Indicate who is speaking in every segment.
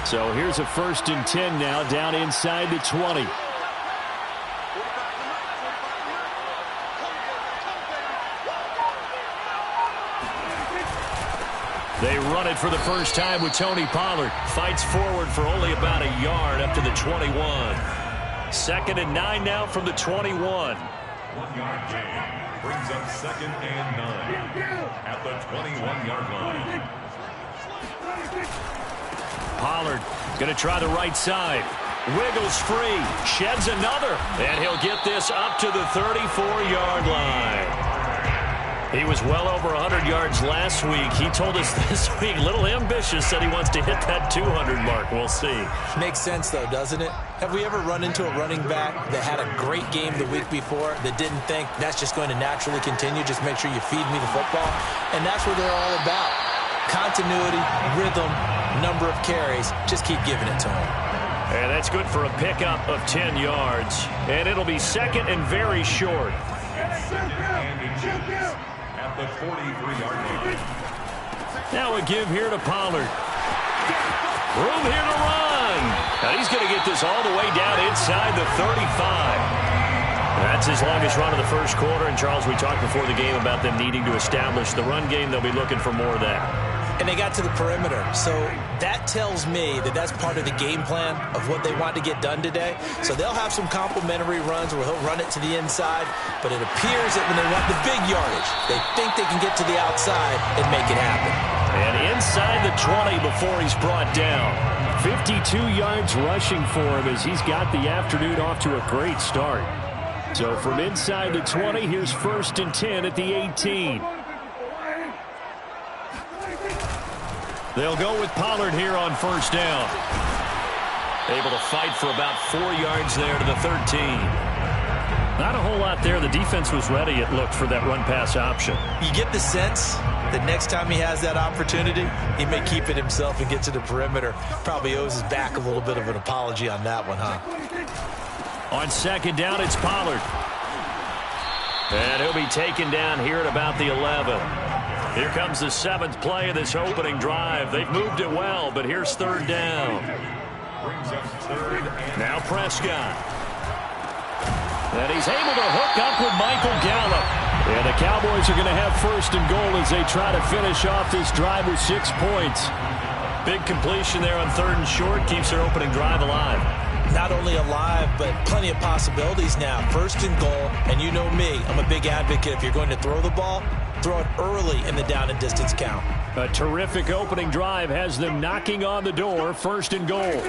Speaker 1: So here's a 1st and 10 now, down inside the 20. They run it for the first time with Tony Pollard. Fights forward for only about a yard up to the 21. 2nd and 9 now from the 21.
Speaker 2: 1-yard gain brings up 2nd and 9 at the 21-yard line.
Speaker 1: Pollard going to try the right side. Wiggles free. Sheds another. And he'll get this up to the 34-yard line. He was well over 100 yards last week. He told us this week, a little ambitious, said he wants to hit that 200 mark. We'll see.
Speaker 3: Makes sense, though, doesn't it? Have we ever run into a running back that had a great game the week before that didn't think that's just going to naturally continue? Just make sure you feed me the football. And that's what they're all about. Continuity, rhythm, number of carries. Just keep giving it to him.
Speaker 1: And that's good for a pickup of 10 yards. And it'll be 2nd and very short.
Speaker 2: At the 43-yard line.
Speaker 1: Now a give here to Pollard. Room here to run. Now he's going to get this all the way down inside the 35. That's his longest run of the first quarter. And, Charles, we talked before the game about them needing to establish the run game. They'll be looking for more of that.
Speaker 3: And they got to the perimeter. So that tells me that that's part of the game plan of what they want to get done today. So they'll have some complimentary runs where he'll run it to the inside. But it appears that when they want the big yardage, they think they can get to the outside and make it happen.
Speaker 1: And inside the 20 before he's brought down. 52 yards rushing for him as he's got the afternoon off to a great start. So from inside the 20, here's 1st and 10 at the 18. They'll go with Pollard here on 1st down. Able to fight for about 4 yards there to the 13. Not a whole lot there. The defense was ready, it looked, for that run-pass option.
Speaker 3: You get the sense that next time he has that opportunity, he may keep it himself and get to the perimeter. Probably owes his back a little bit of an apology on that one, huh?
Speaker 1: On 2nd down, it's Pollard. And he'll be taken down here at about the 11. Here comes the 7th play of this opening drive. They've moved it well, but here's 3rd down. Now Prescott. And he's able to hook up with Michael Gallup. And the Cowboys are going to have 1st and goal as they try to finish off this drive with 6 points. Big completion there on 3rd and short. Keeps their opening drive alive.
Speaker 3: Not only alive, but plenty of possibilities now. 1st and goal, and you know me, I'm a big advocate. If you're going to throw the ball, throw it early in the down and distance count.
Speaker 1: A terrific opening drive has them knocking on the door. 1st and goal.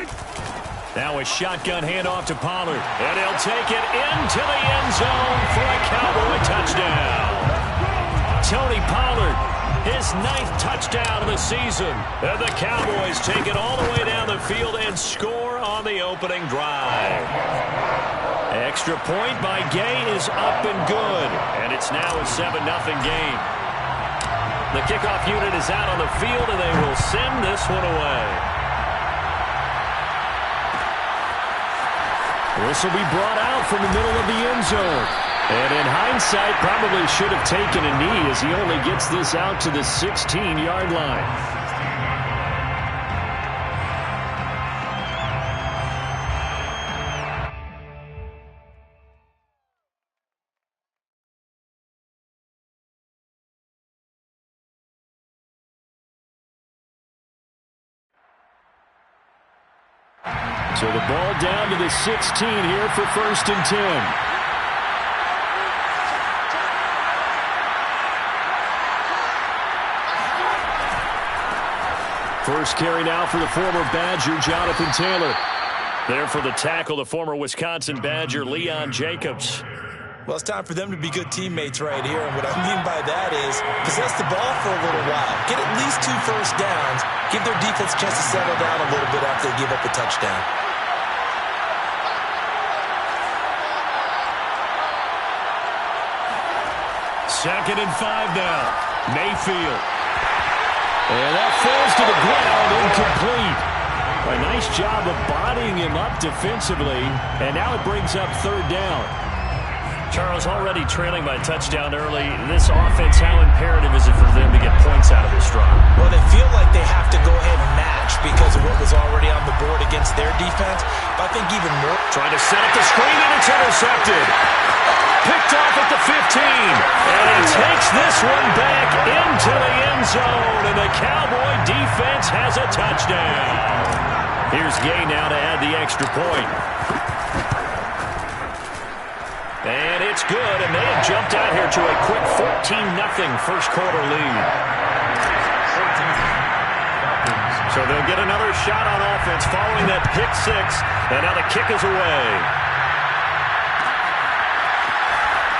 Speaker 1: Now a shotgun handoff to Pollard. And he'll take it into the end zone for a Cowboy touchdown. Tony Pollard, his 9th touchdown of the season. And the Cowboys take it all the way down the field and score on the opening drive. Extra point by Gay is up and good. And it's now a 7-0 game. The kickoff unit is out on the field, and they will send this one away. This will be brought out from the middle of the end zone. And in hindsight, probably should have taken a knee as he only gets this out to the 16-yard line. So the ball down to the 16 here for 1st and 10. First carry now for the former Badger, Jonathan Taylor. There for the tackle, the former Wisconsin Badger, Leon Jacobs.
Speaker 3: Well, it's time for them to be good teammates right here. And what I mean by that is possess the ball for a little while. Get at least 2 first downs. Give their defense a chance to settle down a little bit after they give up a touchdown.
Speaker 1: Second and 5 now. Mayfield. And that falls to the ground, incomplete. A nice job of bodying him up defensively. And now it brings up 3rd down. Charles, already trailing by a touchdown early. This offense, how imperative is it for them to get points out of this drive?
Speaker 3: Well, they feel like they have to go ahead and match because of what was already on the board against their defense. But I think even more.
Speaker 1: Trying to set up the screen, and it's intercepted. Picked off at the 15. And he takes this one back into the end zone. And the Cowboy defense has a touchdown. Here's Gay now to add the extra point. And it's good, and they have jumped out here to a quick 14-0 first quarter lead. So they'll get another shot on offense following that pick six, and now the kick is away.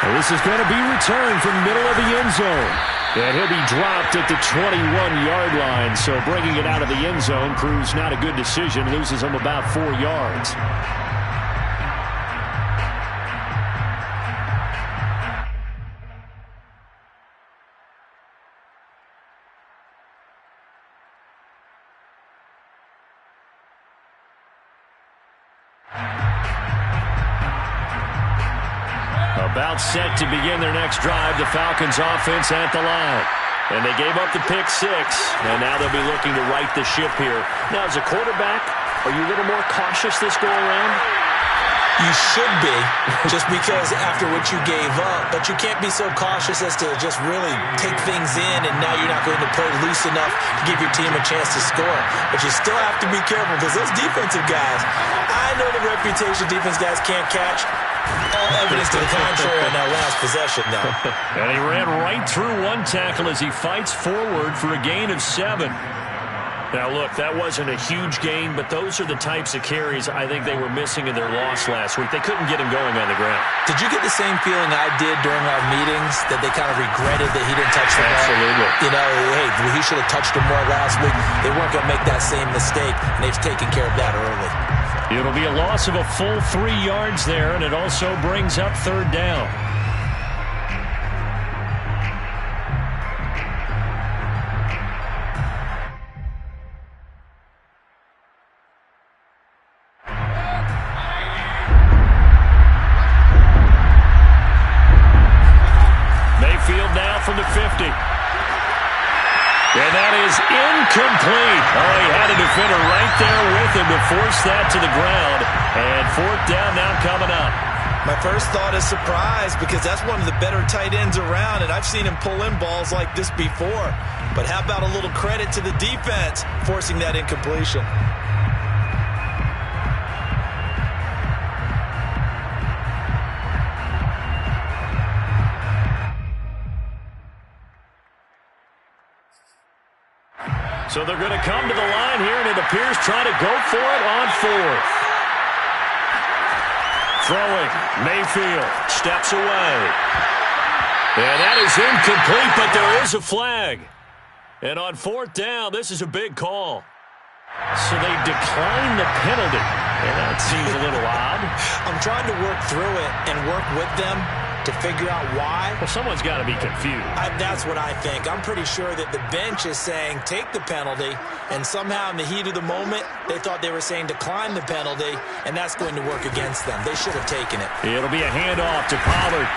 Speaker 1: And this is going to be returned from middle of the end zone. And he'll be dropped at the 21-yard line, so bringing it out of the end zone proves not a good decision, loses him about 4 yards. About set to begin their next drive, the Falcons offense at the line. And they gave up the pick six, and now they'll be looking to right the ship here. Now, as a quarterback, are you a little more cautious this go-around?
Speaker 3: You should be, just because after what you gave up. But you can't be so cautious as to just really take things in, and now you're not going to play loose enough to give your team a chance to score. But you still have to be careful because those defensive guys, I know the reputation defense guys can't catch. All evidence to the contrary on that last possession, though.
Speaker 1: And he ran right through one tackle as he fights forward for a gain of 7. Now, look, that wasn't a huge gain, but those are the types of carries I think they were missing in their loss last week. They couldn't get him going on the ground.
Speaker 3: Did you get the same feeling I did during our meetings, that they kind of regretted that he didn't touch the ball?
Speaker 1: Absolutely.
Speaker 3: You know, hey, he should have touched him more last week. They weren't going to make that same mistake, and they've taken care of that early.
Speaker 1: It'll be a loss of a full 3 yards there, and it also brings up third down. Mayfield now from the 50. And that is incomplete. Oh, he had a defender right there with him to force that to the ground. And fourth down now coming up.
Speaker 3: My first thought is surprise, because that's one of the better tight ends around, and I've seen him pull in balls like this before. But how about a little credit to the defense forcing that incompletion?
Speaker 1: So they're going to come to the line here, and it appears trying to go for it on fourth. Throwing, Mayfield steps away. And that is incomplete, but there is a flag. And on fourth down, this is a big call. So they decline the penalty. And that seems a little odd.
Speaker 3: I'm trying to work through it and work with them to figure out why.
Speaker 1: Well, someone's got to be confused.
Speaker 3: That's what I think. I'm pretty sure that the bench is saying take the penalty, and somehow in the heat of the moment, they thought they were saying decline the penalty, and that's going to work against them. They should have taken it.
Speaker 1: It'll be a handoff to Pollard.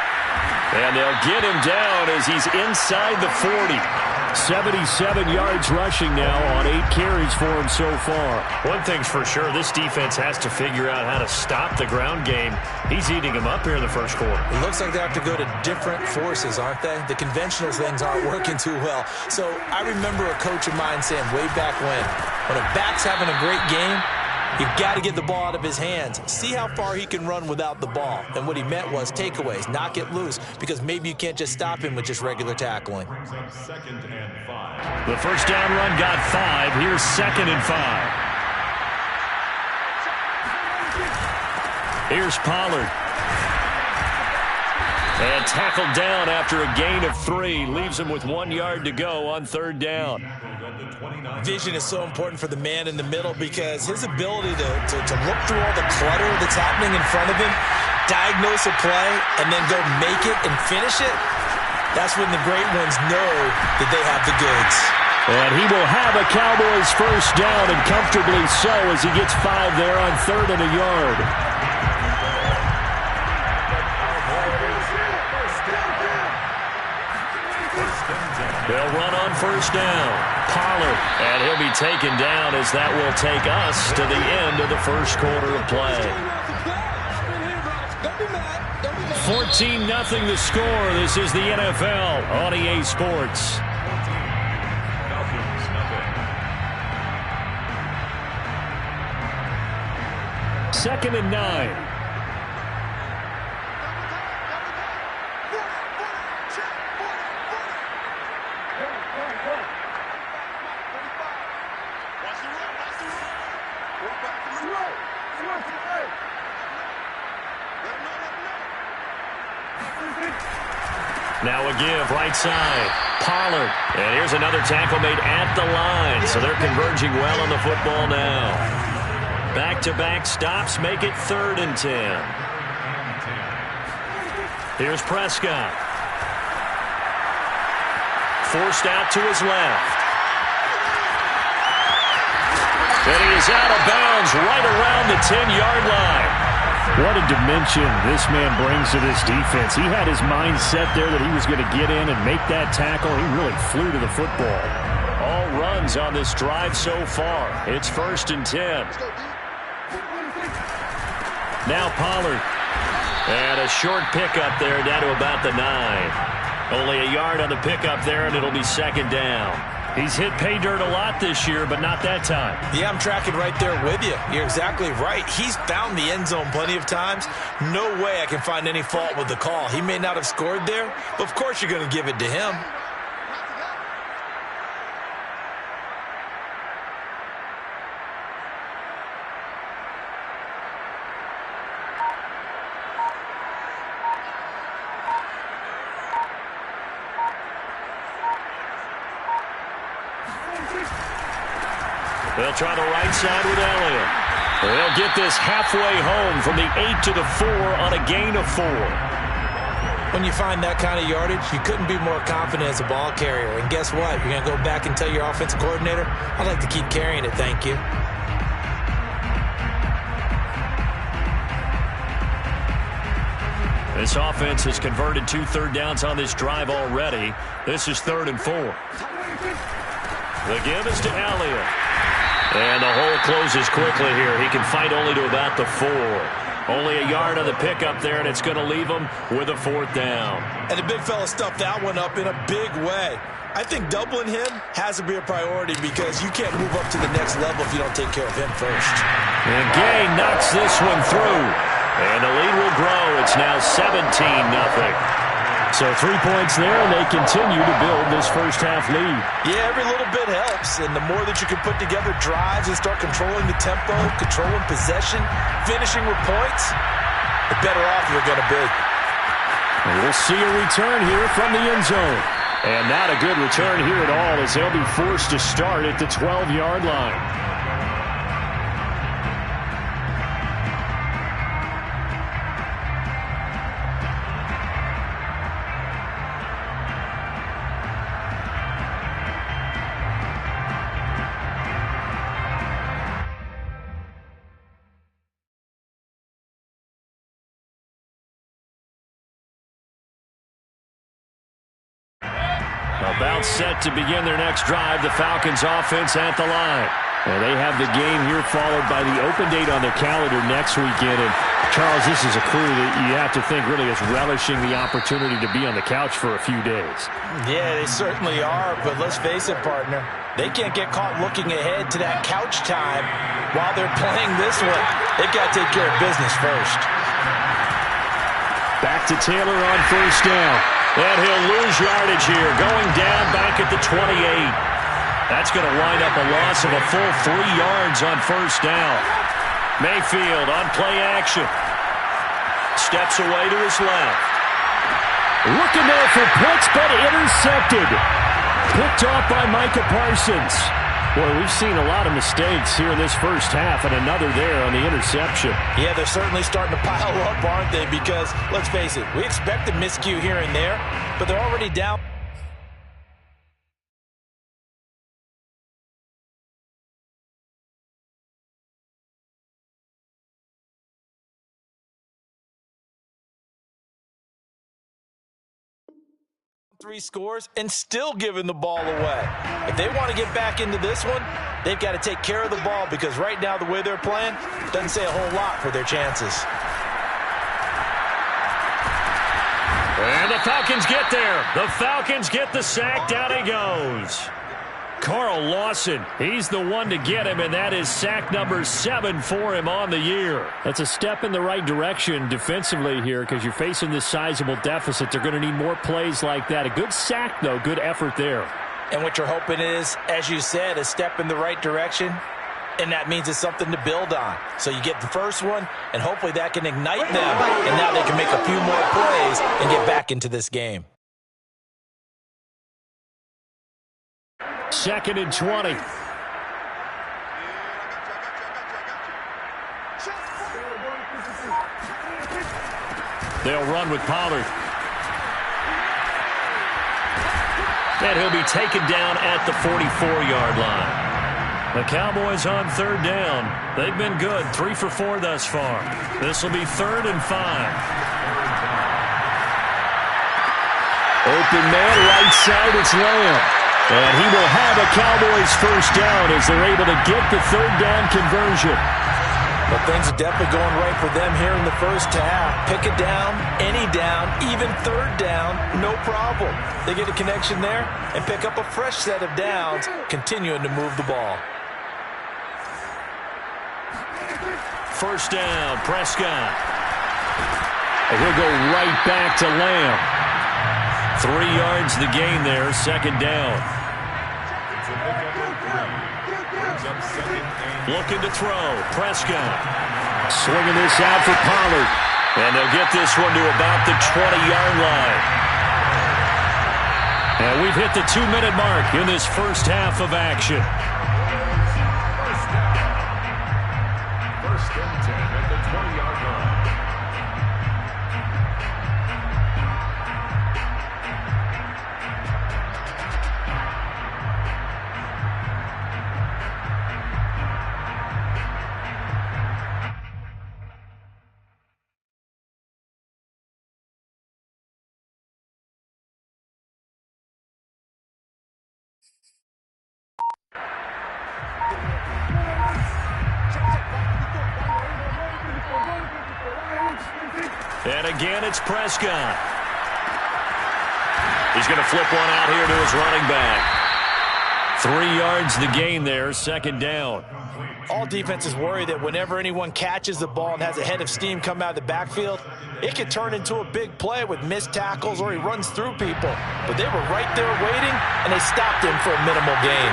Speaker 1: And they'll get him down as he's inside the 40. 77 yards rushing now on 8 carries for him so far. One thing's for sure, this defense has to figure out how to stop the ground game. He's eating them up here in the first quarter.
Speaker 3: It looks like they have to go to different forces, aren't they? The conventional things aren't working too well. So I remember a coach of mine saying way back when a back's having a great game, you've got to get the ball out of his hands. See how far he can run without the ball. And what he meant was takeaways, knock it loose, because maybe you can't just stop him with just regular tackling.
Speaker 1: The first down run got 5. Here's 2nd and 5. Here's Pollard. And tackled down after a gain of 3. Leaves him with 1 yard to go on third down.
Speaker 3: Vision is so important for the man in the middle, because his ability to look through all the clutter that's happening in front of him, diagnose a play, and then go make it and finish it, that's when the great ones know that they have the goods.
Speaker 1: And he will have a Cowboys first down, and comfortably so, as he gets 5 there on 3rd and a yard. first down. Pollard, and he'll be taken down as that will take us to the end of the first quarter of play. 14-0 the score. This is the NFL on EA Sports. Second and 9. Now a give, right side. Pollard. And here's another tackle made at the line. So they're converging well on the football now. Back-to-back stops make it 3rd and 10. Here's Prescott. Forced out to his left. And he is out of bounds right around the 10-yard line. What a dimension this man brings to this defense. He had his mind set there that he was going to get in and make that tackle. He really flew to the football. All runs on this drive so far. It's 1st and 10. Now Pollard. And a short pickup there down to about the 9. Only a yard on the pickup there, and it'll be 2nd down. He's hit pay dirt a lot this year, but not that time.
Speaker 3: Yeah, I'm tracking right there with you. You're exactly right. He's found the end zone plenty of times. No way I can find any fault with the call. He may not have scored there, but of course you're going to give it to him.
Speaker 1: They'll try the right side with Elliott. They'll get this halfway home from the 8 to the 4 on a gain of 4.
Speaker 3: When you find that kind of yardage, you couldn't be more confident as a ball carrier. And guess what? You're going to go back and tell your offensive coordinator, I'd like to keep carrying it, thank you.
Speaker 1: This offense has converted 2 third downs on this drive already. This is 3rd and 4. The give is to Elliott. And the hole closes quickly here. He can fight only to about the 4. Only a yard on the pickup there, and it's going to leave him with a 4th down.
Speaker 3: And the big fella stuffed that one up in a big way. I think doubling him has to be a priority because you can't move up to the next level if you don't take care of him first.
Speaker 1: And Gay knocks this one through. And the lead will grow. It's now 17-0. So 3 points there, and they continue to build this first-half lead.
Speaker 3: Yeah, every little bit helps, and the more that you can put together drives and start controlling the tempo, controlling possession, finishing with points, the better off you're going to be.
Speaker 1: And we'll see a return here from the end zone. And not a good return here at all as they'll be forced to start at the 12-yard line. About set to begin their next drive, the Falcons offense at the line. And they have the game here followed by the open date on their calendar next weekend. And Charles, this is a crew that you have to think really is relishing the opportunity to be on the couch for a few days.
Speaker 3: Yeah, they certainly are, but let's face it, partner. They can't get caught looking ahead to that couch time while they're playing this one. They've got to take care of business first.
Speaker 1: Back to Taylor on first down. And he'll lose yardage here, going down back at the 28. That's going to wind up a loss of a full 3 yards on first down. Mayfield on play action. Steps away to his left. Looking there for Pitts, but intercepted. Picked off by Micah Parsons. Boy, we've seen a lot of mistakes here in this first half, and another there on the interception.
Speaker 3: Yeah, they're certainly starting to pile up, aren't they? Because, let's face it, we expect a miscue here and there, but they're already down. 3 scores and still giving the ball away. If they want to get back into this one, they've got to take care of the ball because right now the way they're playing doesn't say a whole lot for their chances.
Speaker 1: And the Falcons get there. The Falcons get the sack. Down he goes. Carl Lawson, he's the one to get him, and that is sack number 7 for him on the year. That's a step in the right direction defensively here because you're facing this sizable deficit. They're going to need more plays like that. A good sack, though. Good effort there. And what you're hoping is, as you said, a step in the right direction, and that means it's something to build on. So you get the first one, and hopefully that can ignite them, and now they can make a few more plays and get back into this game. 2nd and 20. They'll run with Pollard. And he'll be taken down at the 44-yard line. The Cowboys on 3rd down. They've been good, 3 for 4 thus far. This will be 3rd and 5. Open man, right side, it's Lamb. And he will have a Cowboys first down as they're able to get the 3rd down conversion.
Speaker 3: But things are definitely going right for them here in the first half. Pick a down, any down, even 3rd down, no problem. They get a connection there and pick up a fresh set of downs, continuing to move the ball.
Speaker 1: First down, Prescott. And he'll go right back to Lamb. 3 yards the gain there, 2nd down. Looking to throw, Prescott. Swinging this out for Pollard. And they'll get this one to about the 20-yard line. And we've hit the 2-minute mark in this first half of action.
Speaker 2: First and 10 at the 20-yard line.
Speaker 1: And again, it's Prescott. He's going to flip one out here to his running back. 3 yards the gain there, 2nd down.
Speaker 3: All defenses worry that whenever anyone catches the ball and has a head of steam come out of the backfield, it could turn into a big play with missed tackles or he runs through people. But they were right there waiting, and they stopped him for a minimal gain.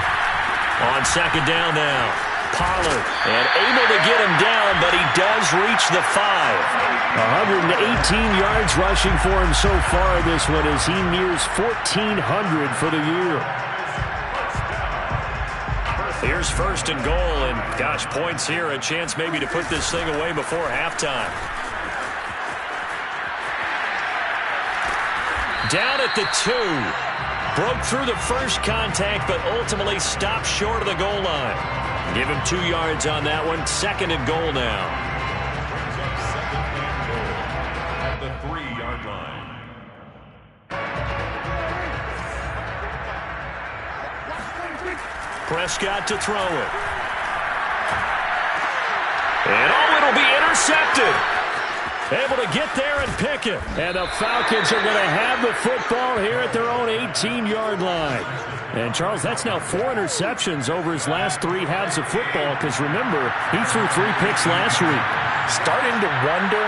Speaker 1: On 2nd down now, Pollard, and able to get him down, but he does reach the 5. 118 yards rushing for him so far this one as he nears 1,400 for the year. Here's 1st and goal, and gosh, points here, a chance maybe to put this thing away before halftime. Down at the 2. Broke through the first contact, but ultimately stopped short of the goal line. Give him 2 yards on that one. 2nd and goal now.
Speaker 2: At the 3-yard line.
Speaker 1: Prescott to throw it. And it'll be intercepted. Able to get there and pick it. And the Falcons are going to have the football here at their own 18-yard line. And, Charles, that's now 4 interceptions over his last 3 halves of football because, remember, he threw 3 picks last week.
Speaker 3: Starting to wonder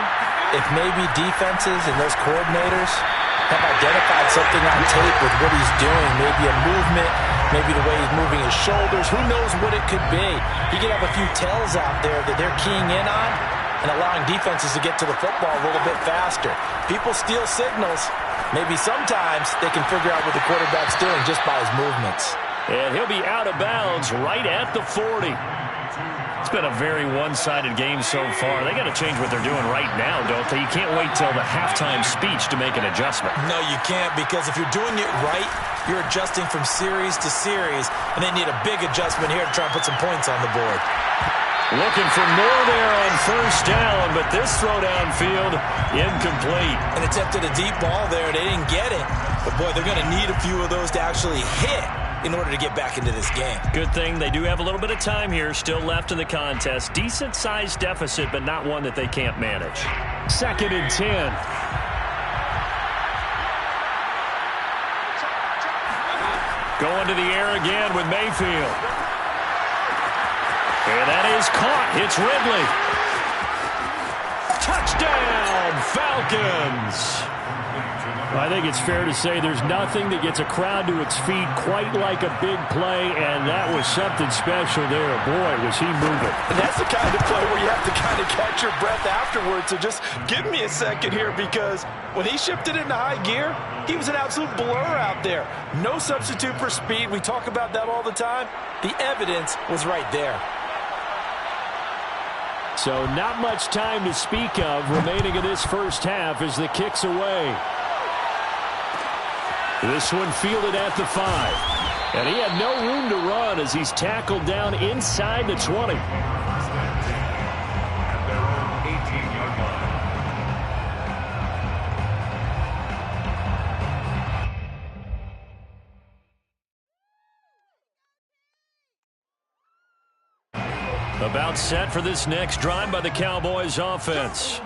Speaker 3: if maybe defenses and those coordinators have identified something on tape with what he's doing. Maybe a movement, maybe the way he's moving his shoulders. Who knows what it could be? He could have a few tells out there that they're keying in on and allowing defenses to get to the football a little bit faster. People steal signals. Maybe sometimes they can figure out what the quarterback's doing just by his movements.
Speaker 1: And he'll be out of bounds right at the 40. It's been a very one-sided game so far. They got to change what they're doing right now, don't they? You can't wait till the halftime speech to make an adjustment.
Speaker 3: No, you can't, because if you're doing it right, you're adjusting from series to series, and they need a big adjustment here to try and put some points on the board.
Speaker 1: Looking for more there on first down, but this throw downfield, incomplete.
Speaker 3: And attempted a deep ball there. They didn't get it. But, boy, they're going to need a few of those to actually hit in order to get back into this game.
Speaker 1: Good thing they do have a little bit of time here still left in the contest. Decent-sized deficit, but not one that they can't manage. 2nd and 10. Going to the air again with Mayfield. And that is caught. It's Ridley. Touchdown, Falcons. I think it's fair to say there's nothing that gets a crowd to its feet quite like a big play, and that was something special there. Boy, was he moving.
Speaker 4: And that's the kind of play where you have to kind of catch your breath afterwards. So just give me a second here, because when he shifted into high gear, he was an absolute blur out there. No substitute for speed. We talk about that all the time.
Speaker 3: The evidence was right there.
Speaker 1: So not much time to speak of remaining in this first half as the kick's away. This one fielded at the 5. And he had no room to run as he's tackled down inside the 20.
Speaker 2: At their own 18-yard line.
Speaker 1: About set for this next drive by the Cowboys offense.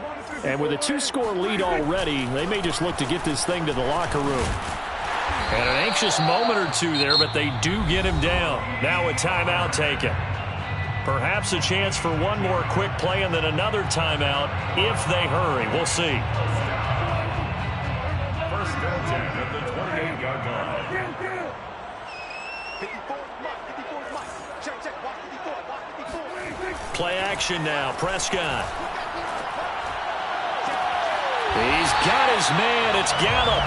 Speaker 1: And with a 2-score lead already, they may just look to get this thing to the locker room. And an anxious moment or two there, but they do get him down. Now a timeout taken. Perhaps a chance for one more quick play and then another timeout if they hurry. We'll see.
Speaker 2: 1st and 10 at the 28-yard line.
Speaker 1: Play action now. Prescott. He's got his man. It's Gallup.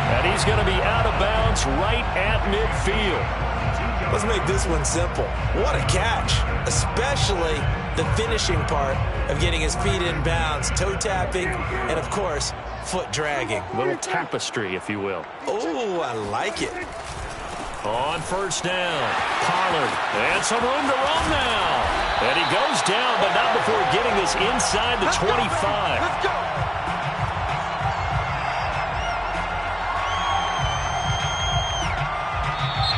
Speaker 1: And he's going to be out of bounds right at midfield.
Speaker 3: Let's make this one simple. What a catch, especially the finishing part of getting his feet in bounds, toe tapping, and, of course, foot dragging.
Speaker 1: A little tapestry, if you will.
Speaker 3: Oh, I like it.
Speaker 1: On first down, Pollard. And some room to run now. And he goes down, but not before getting this inside the 25.
Speaker 4: Let's go.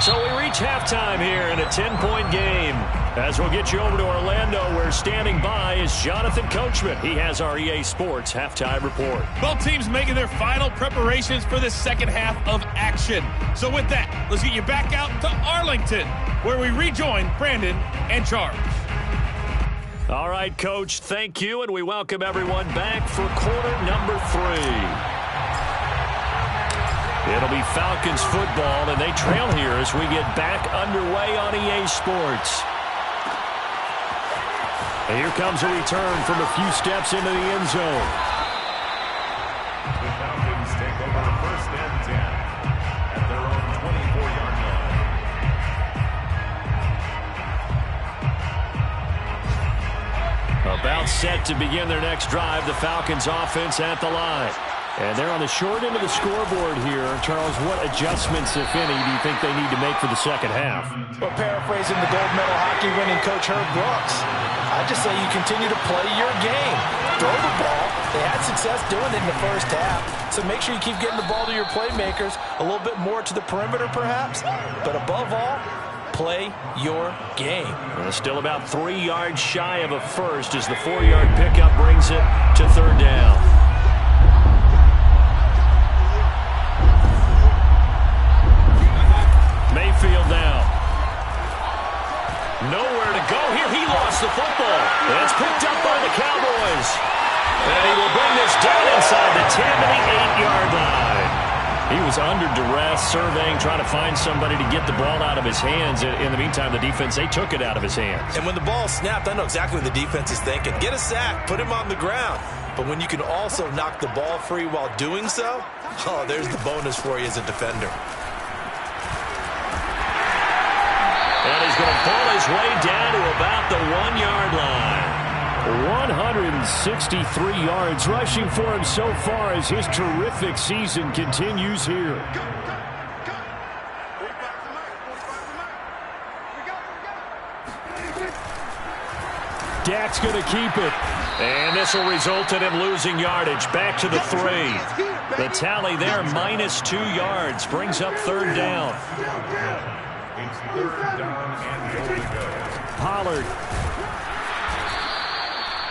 Speaker 1: So we reach halftime here in a 10-point game. As we'll get you over to Orlando, where standing by is Jonathan Coachman. He has our EA Sports halftime report.
Speaker 5: Both teams making their final preparations for the second half of action. So with that, let's get you back out to Arlington, where we rejoin Brandon and Charles.
Speaker 1: All right, Coach, thank you, and we welcome everyone back for quarter number 3. It'll be Falcons football, and they trail here as we get back underway on EA Sports. And here comes a return from a few steps into the end zone.
Speaker 2: The Falcons take over 1st and 10 at their own 24-yard line.
Speaker 1: About set to begin their next drive, the Falcons offense at the line. And they're on the short end of the scoreboard here. Charles, what adjustments, if any, do you think they need to make for the second half?
Speaker 4: Well, paraphrasing the gold medal hockey winning coach Herb Brooks, I just say you continue to play your game. Throw the ball. They had success doing it in the first half. So make sure you keep getting the ball to your playmakers, a little bit more to the perimeter perhaps. But above all, play your game.
Speaker 1: Well, still about 3 yards shy of a first as the 4-yard pickup brings it to 3rd down. Mayfield now. Nowhere to go here. He lost the football. And it's picked up by the Cowboys. And he will bring this down inside the 10 to the 8-yard line. He was under duress, surveying, trying to find somebody to get the ball out of his hands. In the meantime, the defense, they took it out of his hands.
Speaker 3: And when the ball snapped, I know exactly what the defense is thinking. Get a sack, put him on the ground. But when you can also knock the ball free while doing so, oh, there's the bonus for you as a defender.
Speaker 1: And he's going to pull his way down to about the 1-yard line. 163 yards rushing for him so far as his terrific season continues here. Dak's going to keep it. And this will result in him losing yardage. Back to the 3. The tally there, -2 yards. Brings up 3rd down.
Speaker 2: It's 3rd down and goal to go.
Speaker 1: Pollard.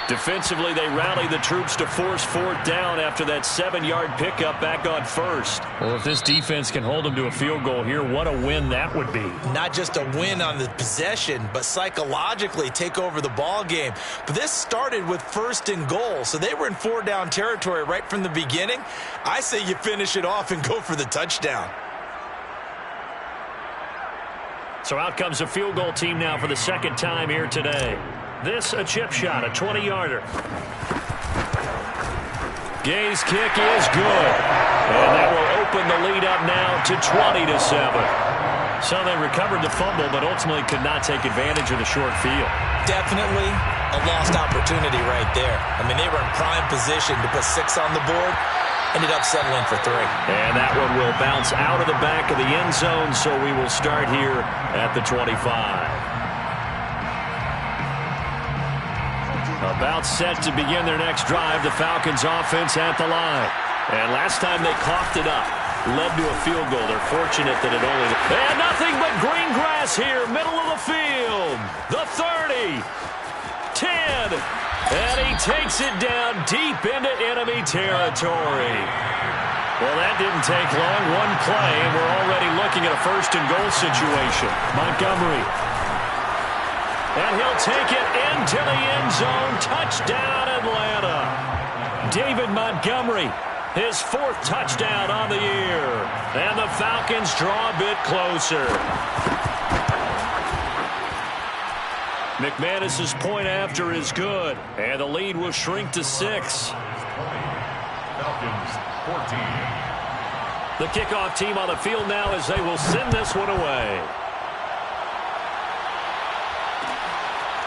Speaker 1: Defensively, they rally the troops to force 4th down after that 7-yard pickup back on 1st. Well, if this defense can hold them to a field goal here, what a win that would be.
Speaker 3: Not just a win on the possession, but psychologically take over the ball game. But this started with 1st and goal, so they were in 4-down territory right from the beginning. I say you finish it off and go for the touchdown.
Speaker 1: So out comes a field goal team now for the 2nd time here today. This a chip shot, a 20-yarder. Gay's kick is good. And that will open the lead up now to 20-7. So they recovered the fumble, but ultimately could not take advantage of the short field.
Speaker 3: Definitely a lost opportunity right there. I mean, they were in prime position to put 6 on the board. Ended up settling for 3.
Speaker 1: And that one will bounce out of the back of the end zone, so we will start here at the 25. About set to begin their next drive, the Falcons offense at the line. And last time they coughed it up, led to a field goal. They're fortunate that it only... And nothing but green grass here, middle of the field. The 30, 10, and he takes it down deep into enemy territory. Well, that didn't take long. One play, and we're already looking at a 1st and goal situation. Montgomery. And he'll take it into the end zone. Touchdown, Atlanta. David Montgomery, his 4th touchdown on the year. And the Falcons draw a bit closer. McManus's point after is good. And the lead will shrink to 6.
Speaker 2: Falcons 14.
Speaker 1: The kickoff team on the field now as they will send this one away.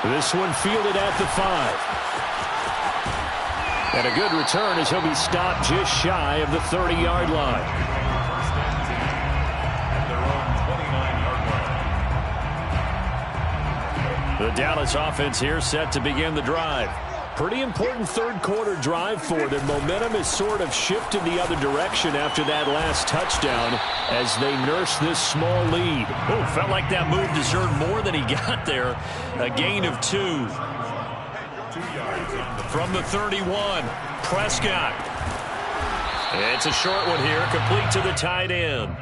Speaker 1: This one fielded at the 5. And a good return as he'll be stopped just shy of the 30-yard line.
Speaker 2: First and 10 at their own 29-yard line.
Speaker 1: The Dallas offense here set to begin the drive. Pretty important 3rd quarter drive for them. Momentum has sort of shifted the other direction after that last touchdown as they nurse this small lead. Oh, felt like that move deserved more than he got there. A gain of 2.
Speaker 2: 2 yards on the
Speaker 1: From the 31, Prescott. It's a short one here, complete to the tight end.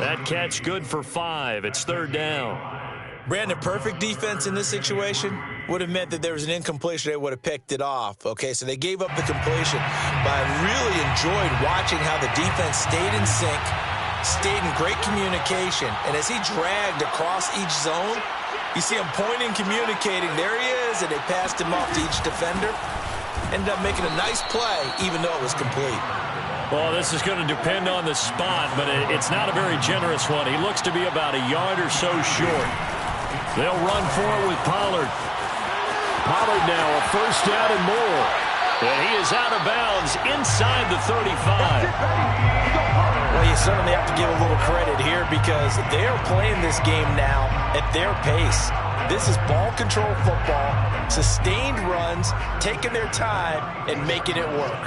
Speaker 1: That catch good for 5. It's 3rd down.
Speaker 3: Brandon, perfect defense in this situation would have meant that there was an incompletion. They would have picked it off. Okay, so they gave up the completion. But I really enjoyed watching how the defense stayed in sync, stayed in great communication. And as he dragged across each zone, you see him pointing, communicating. There he is, and they passed him off to each defender. Ended up making a nice play, even though it was complete.
Speaker 1: Well, this is going to depend on the spot, but it's not a very generous one. He looks to be about a yard or so short. They'll run for it with Pollard. Pollard now a 1st down and more. And he is out of bounds inside the 35.
Speaker 4: Well, you certainly have to give a little credit here because they are playing this game now at their pace. This is ball control football, sustained runs, taking their time, and making it work.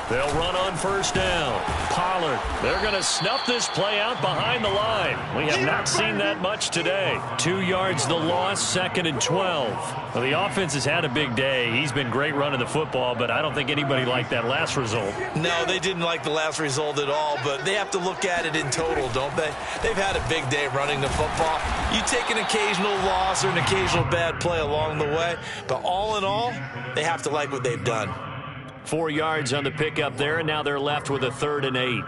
Speaker 1: They'll run on 1st down. Pollard. They're going to snuff this play out behind the line. We have not seen that much today. 2 yards the loss, 2nd and 12. Well, the offense has had a big day. He's been great running the football, but I don't think anybody liked that last result.
Speaker 3: No, they didn't like the last result at all, but they have to look at it in total, don't they? They've had a big day running the football. You take an occasional loss or an occasional bad play along the way, but all in all, they have to like what they've done.
Speaker 1: 4 yards on the pickup there, and now they're left with a 3rd and 8.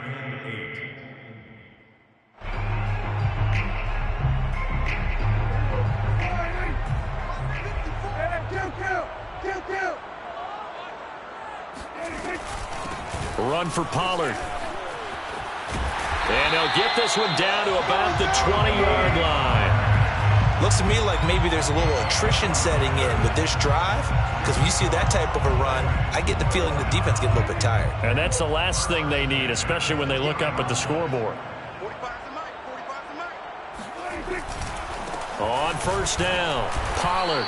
Speaker 1: Run for Pollard. And they'll get this one down to about the 20-yard line.
Speaker 3: Looks to me like maybe there's a little attrition setting in with this drive, because when you see that type of a run, I get the feeling the defense gets a little bit tired.
Speaker 1: And that's the last thing they need, especially when they look up at the scoreboard. On first down, Pollard.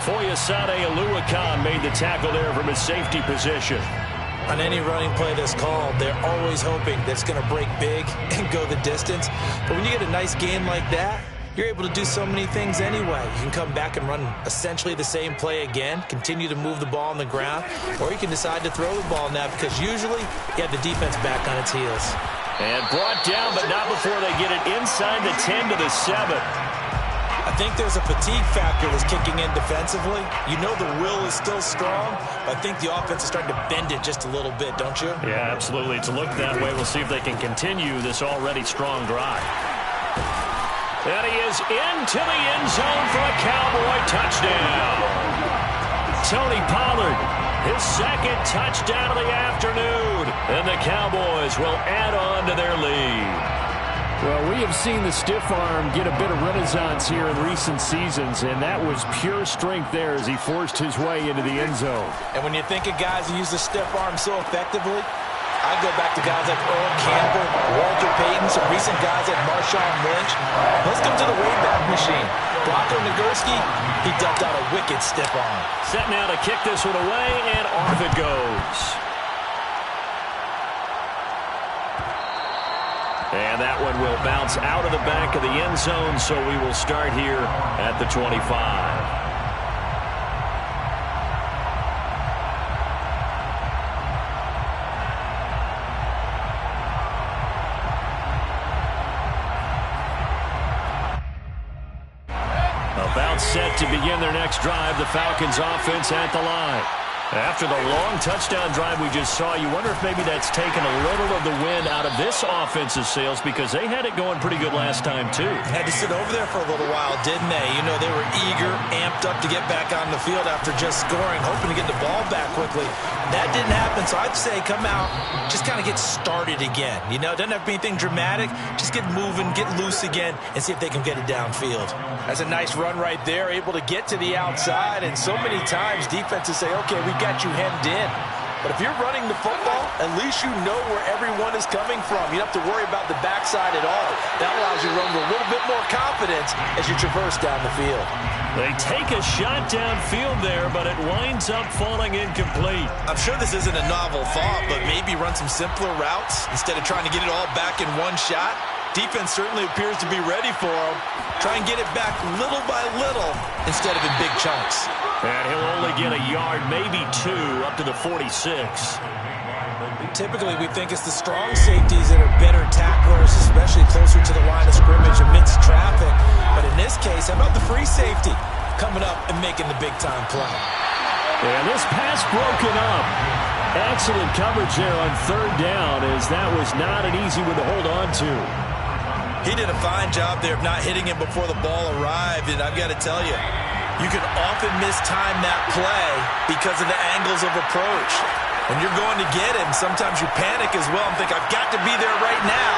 Speaker 1: Foyesade Oluwakan made the tackle there from his safety position.
Speaker 3: On any running play that's called, they're always hoping that it's going to break big and go the distance. But when you get a nice gain like that, you're able to do so many things anyway. You can come back and run essentially the same play again, continue to move the ball on the ground, or you can decide to throw the ball now because usually you have the defense back on its heels.
Speaker 1: And brought down, but not before they get it inside the 10 to the 7.
Speaker 3: I think there's a fatigue factor that's kicking in defensively. You know the will is still strong, but I think the offense is starting to bend it just a little bit, don't you?
Speaker 1: Yeah, absolutely. It's looked that way. We'll see if they can continue this already strong drive. And he is into the end zone for a Cowboy touchdown. Tony Pollard, his second touchdown of the afternoon. And the Cowboys will add on to their lead.
Speaker 6: Well, we have seen the stiff arm get a bit of renaissance here in recent seasons, and that was pure strength there as he forced his way into the end zone.
Speaker 3: And when you think of guys who use the stiff arm so effectively, I go back to guys like Earl Campbell, Walter Payton, some recent guys like Marshawn Lynch. Let's go to the Wayback Machine. Bronco Nagurski, he dumped out a wicked stiff arm.
Speaker 1: Set now to kick this one away, and off it goes. And that one will bounce out of the back of the end zone, so we will start here at the 25. About set to begin their next drive, the Falcons offense at the line. After the long touchdown drive we just saw, you wonder if maybe that's taken a little of the wind out of this offensive sails because they had it going pretty good last time too.
Speaker 3: Had to sit over there for a little while, didn't they? You know, they were eager, amped up to get back on the field after just scoring, hoping to get the ball back quickly. That didn't happen, so I'd say come out, just kind of get started again. You know, it doesn't have to be anything dramatic. Just get moving, get loose again, and see if they can get it downfield. That's a nice run right there, able to get to the outside, and so many times defenses say, okay, we got you hemmed in. But if you're running the football, at least you know where everyone is coming from. You don't have to worry about the backside at all. That allows you to run with a little bit more confidence as you traverse down the field.
Speaker 1: They take a shot downfield there, but it winds up falling incomplete.
Speaker 3: I'm sure this isn't a novel thought, but maybe run some simpler routes instead of trying to get it all back in one shot. Defense certainly appears to be ready for him. Try and get it back little by little instead of in big chunks.
Speaker 1: And he'll only get a yard, maybe two, up to the 46.
Speaker 3: Typically, we think it's the strong safeties that are better tacklers, especially closer to the line of scrimmage amidst traffic. But in this case, how about the free safety coming up and making the big-time play?
Speaker 6: And this pass broken up. Excellent coverage there on third down, as that was not an easy one to hold on to.
Speaker 3: He did a fine job there of not hitting him before the ball arrived, and I've got to tell you, you can often mistime that play because of the angles of approach. When you're going to get him, sometimes you panic as well and think, I've got to be there right now.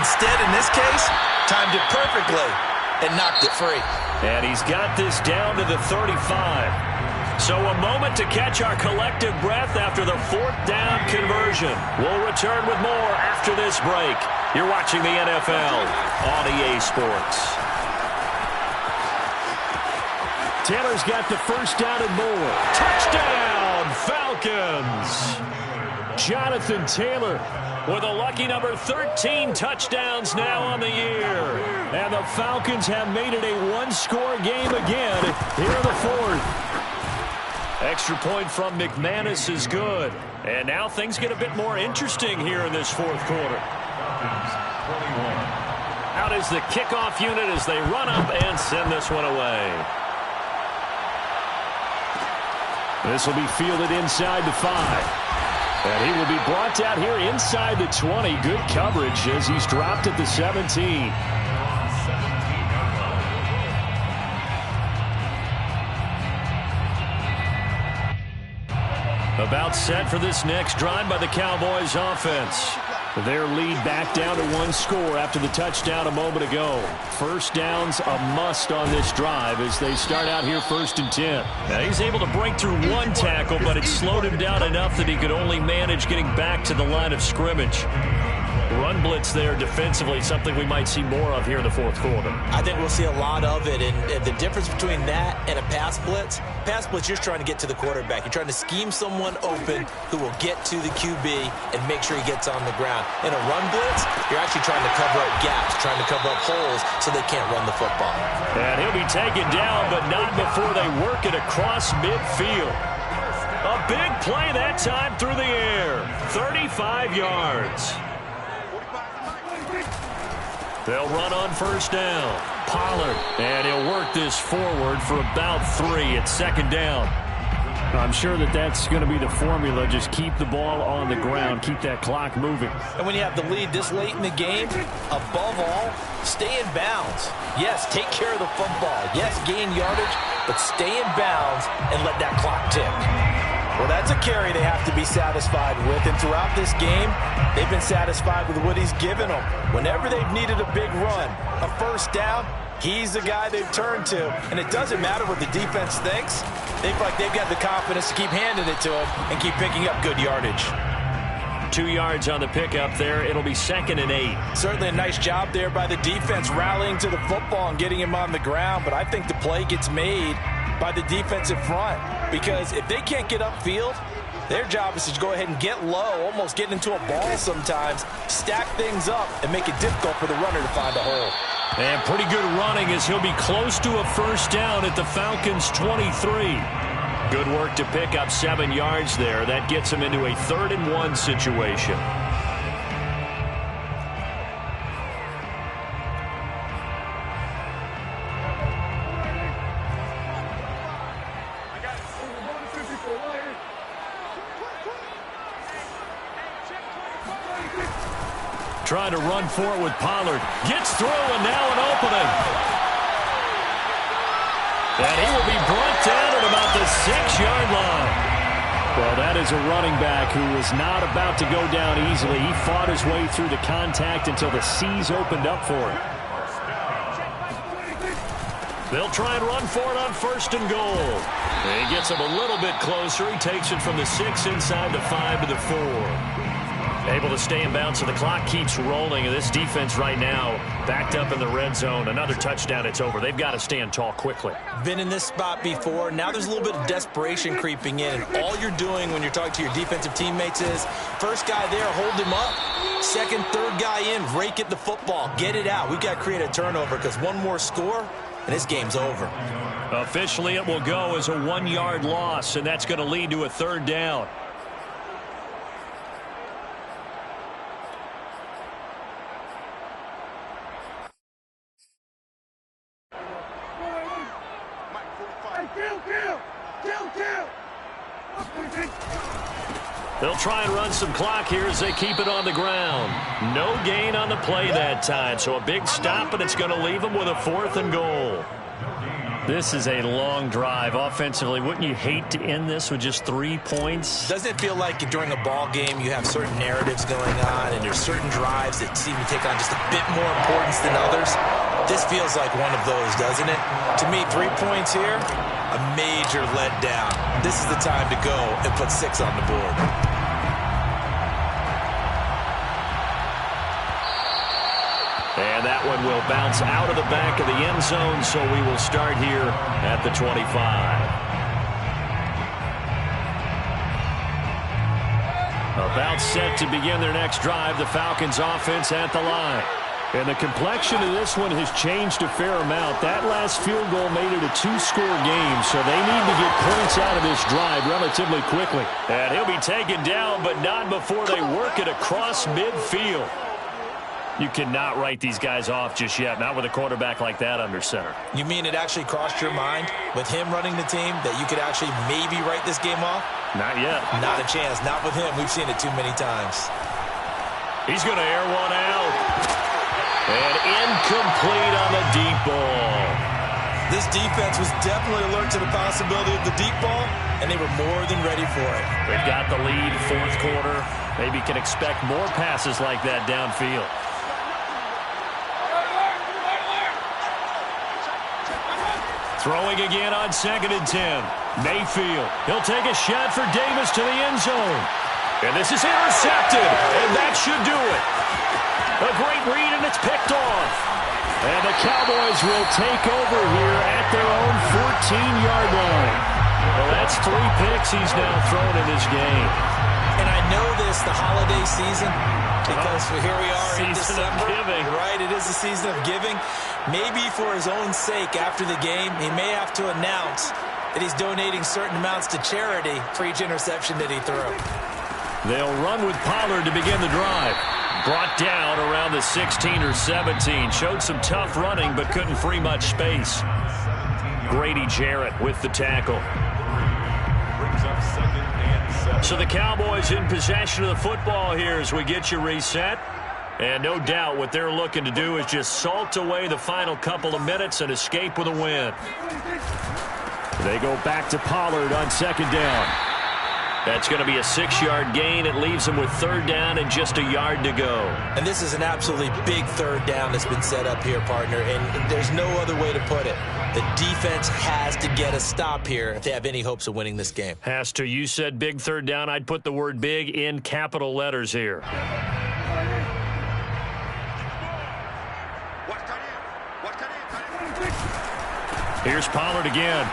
Speaker 3: Instead, in this case, timed it perfectly and knocked it free.
Speaker 1: And he's got this down to the 35. So a moment to catch our collective breath after the fourth down conversion. We'll return with more after this break. You're watching the NFL on EA Sports.
Speaker 6: Taylor's got the first down and more.
Speaker 1: Touchdown, Falcons!
Speaker 6: Jonathan Taylor
Speaker 1: with a lucky number 13 touchdowns now on the year.
Speaker 6: And the Falcons have made it a one-score game again here in the fourth.
Speaker 1: Extra point from McManus is good. And now things get a bit more interesting here in this fourth quarter. Out is the kickoff unit as they run up and send this one away.
Speaker 6: This will be fielded inside the 5. And he will be brought out here inside the 20. Good coverage as he's dropped at the 17.
Speaker 1: About set for this next drive by the Cowboys offense.
Speaker 6: Their lead back down to one score after the touchdown a moment ago. First down's a must on this drive as they start out here 1st and 10.
Speaker 1: Now he's able to break through one tackle, but it slowed him down enough that he could only manage getting back to the line of scrimmage. Run blitz there defensively, something we might see more of here in the fourth quarter.
Speaker 3: I think we'll see a lot of it, and the difference between that and a pass blitz, you're just trying to get to the quarterback. You're trying to scheme someone open who will get to the QB and make sure he gets on the ground. In a run blitz, you're actually trying to cover up gaps, trying to cover up holes so they can't run the football.
Speaker 1: And he'll be taken down, but not before they work it across midfield. A big play that time through the air. 35 yards. They'll run on first down. Pollard, and he'll work this forward for about 3 at second down.
Speaker 6: I'm sure that's going to be the formula. Just keep the ball on the ground. Keep that clock moving.
Speaker 4: And when you have the lead this late in the game, above all, stay in bounds. Yes, take care of the football. Yes, gain yardage, but stay in bounds and let that clock tick. Well, that's a carry they have to be satisfied with. And throughout this game, they've been satisfied with what he's given them. Whenever they've needed a big run, a first down, he's the guy they've turned to. And it doesn't matter what the defense thinks. They feel like they've got the confidence to keep handing it to him and keep picking up good yardage.
Speaker 1: 2 yards on the pickup there. It'll be 2nd and 8.
Speaker 4: Certainly a nice job there by the defense rallying to the football and getting him on the ground. But I think the play gets made by the defensive front, because if they can't get upfield, their job is to go ahead and get low, almost get into a ball sometimes, stack things up, and make it difficult for the runner to find a hole.
Speaker 1: And pretty good running as he'll be close to a first down at the Falcons' 23. Good work to pick up 7 yards there. That gets him into a 3rd and 1 situation. Trying to run for it with Pollard. Gets through, and now an opening. And he will be brought down at about the 6-yard line. Well, that is a running back who was not about to go down easily. He fought his way through the contact until the C's opened up for him. They'll try and run for it on 1st and goal. And he gets him a little bit closer. He takes it from the 6 inside the 5 to the 4. Able to stay in bounds, so the clock keeps rolling. And this defense right now backed up in the red zone. Another touchdown, it's over. They've got to stand tall quickly.
Speaker 3: Been in this spot before. Now there's a little bit of desperation creeping in. And all you're doing when you're talking to your defensive teammates is, first guy there, hold him up. Second, third guy in, rake at the football. Get it out. We've got to create a turnover, because one more score, and this game's over.
Speaker 1: Officially, it will go as a 1-yard loss, and that's going to lead to a 3rd down. They'll try and run some clock here as they keep it on the ground. No gain on the play that time, so a big stop, and it's going to leave them with a 4th and goal. This is a long drive offensively. Wouldn't you hate to end this with just 3 points?
Speaker 3: Doesn't it feel like during a ball game you have certain narratives going on, and there's certain drives that seem to take on just a bit more importance than others? This feels like one of those, doesn't it? To me, 3 points here, a major letdown. This is the time to go and put 6 on the board.
Speaker 1: And that one will bounce out of the back of the end zone, so we will start here at the 25. About set to begin their next drive, the Falcons offense at the line. And the complexion of this one has changed a fair amount. That last field goal made it a 2-score game, so they need to get points out of this drive relatively quickly. And he'll be taken down, but not before they work it across midfield. You cannot write these guys off just yet, not with a quarterback like that under center.
Speaker 3: You mean it actually crossed your mind with him running the team that you could actually maybe write this game off?
Speaker 1: Not yet.
Speaker 3: Not a chance. Not with him. We've seen it too many times.
Speaker 1: He's going to air one out. And incomplete on the deep ball.
Speaker 3: This defense was definitely alert to the possibility of the deep ball, and they were more than ready for it.
Speaker 1: They've got the lead, 4th quarter. Maybe can expect more passes like that downfield. Throwing again on 2nd and 10. Mayfield. He'll take a shot for Davis to the end zone. And this is intercepted, and that should do it. A great read, and it's picked off. And the Cowboys will take over here at their own 14-yard line. Well, that's 3 picks he's now thrown in this game.
Speaker 3: And I know this, the holiday season, because here we are in December. Right, it is the season of giving. Maybe for his own sake after the game, he may have to announce that he's donating certain amounts to charity for each interception that he threw.
Speaker 1: They'll run with Pollard to begin the drive. Brought down around the 16 or 17. Showed some tough running, but couldn't free much space. Grady Jarrett with the tackle.
Speaker 2: Brings up 2nd and 7.
Speaker 1: So the Cowboys in possession of the football here as we get you reset. And no doubt what they're looking to do is just salt away the final couple of minutes and escape with a win. They go back to Pollard on 2nd down. That's going to be a 6-yard gain. It leaves them with 3rd down and just a yard to go.
Speaker 3: And this is an absolutely big 3rd down that's been set up here, partner, and there's no other way to put it. The defense has to get a stop here if they have any hopes of winning this game.
Speaker 1: Has to. You said big 3rd down. I'd put the word big in capital letters here. Here's Pollard again.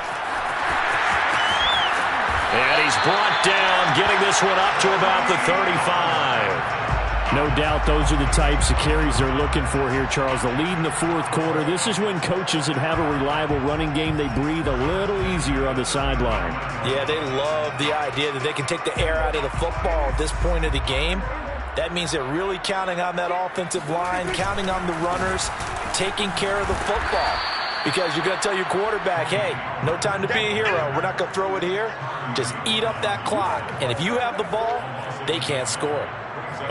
Speaker 1: And he's brought down, getting this one up to about the 35.
Speaker 6: No doubt those are the types of carries they're looking for here, Charles. The lead in the 4th quarter. This is when coaches that have a reliable running game, they breathe a little easier on the sideline.
Speaker 4: Yeah, they love the idea that they can take the air out of the football at this point of the game. That means they're really counting on that offensive line, counting on the runners, taking care of the football. Because you're going to tell your quarterback, hey, no time to be a hero. We're not going to throw it here. Just eat up that clock. And if you have the ball, they can't score.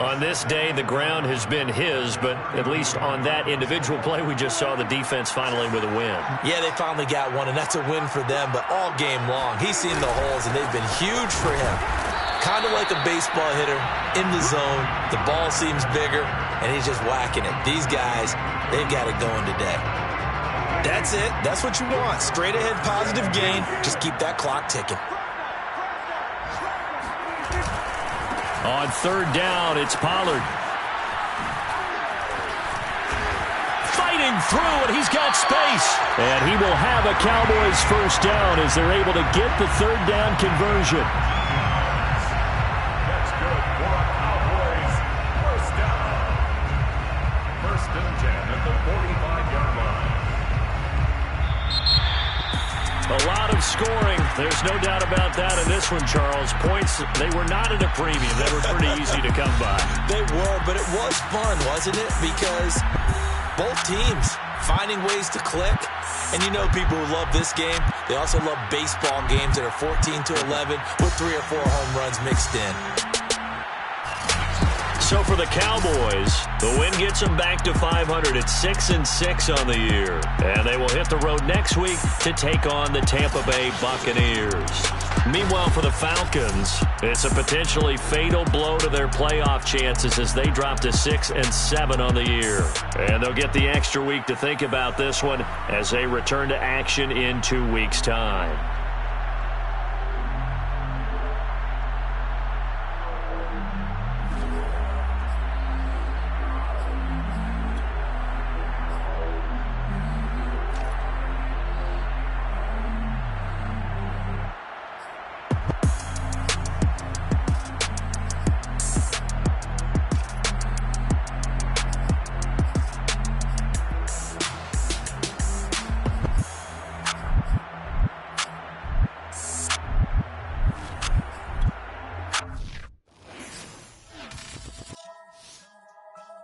Speaker 1: On this day, the ground has been his, but at least on that individual play, we just saw the defense finally with a win.
Speaker 3: Yeah, they finally got one, and that's a win for them. But all game long, he's seen the holes, and they've been huge for him. Kind of like a baseball hitter in the zone. The ball seems bigger, and he's just whacking it. These guys, they've got it going today. That's it. That's what you want. Straight ahead positive gain. Just keep that clock ticking.
Speaker 1: On 3rd down, it's Pollard. Fighting through, and he's got space. And he will have a Cowboys 1st down as they're able to get the 3rd down conversion.
Speaker 2: That's good for a Cowboys 1st down. 1st and 10 at the 45-yard line.
Speaker 1: A lot of scoring. There's no doubt about that in this one, Charles. Points, they were not at a premium. They were pretty easy to come by.
Speaker 3: They were, but it was fun, wasn't it? Because both teams finding ways to click. And you know people who love this game, they also love baseball games that are 14-11 with 3 or 4 home runs mixed in.
Speaker 1: So for the Cowboys, the win gets them back to 500 at 6-6 on the year. And they will hit the road next week to take on the Tampa Bay Buccaneers. Meanwhile, for the Falcons, it's a potentially fatal blow to their playoff chances as they drop to 6-7 on the year. And they'll get the extra week to think about this one as they return to action in 2 weeks' time.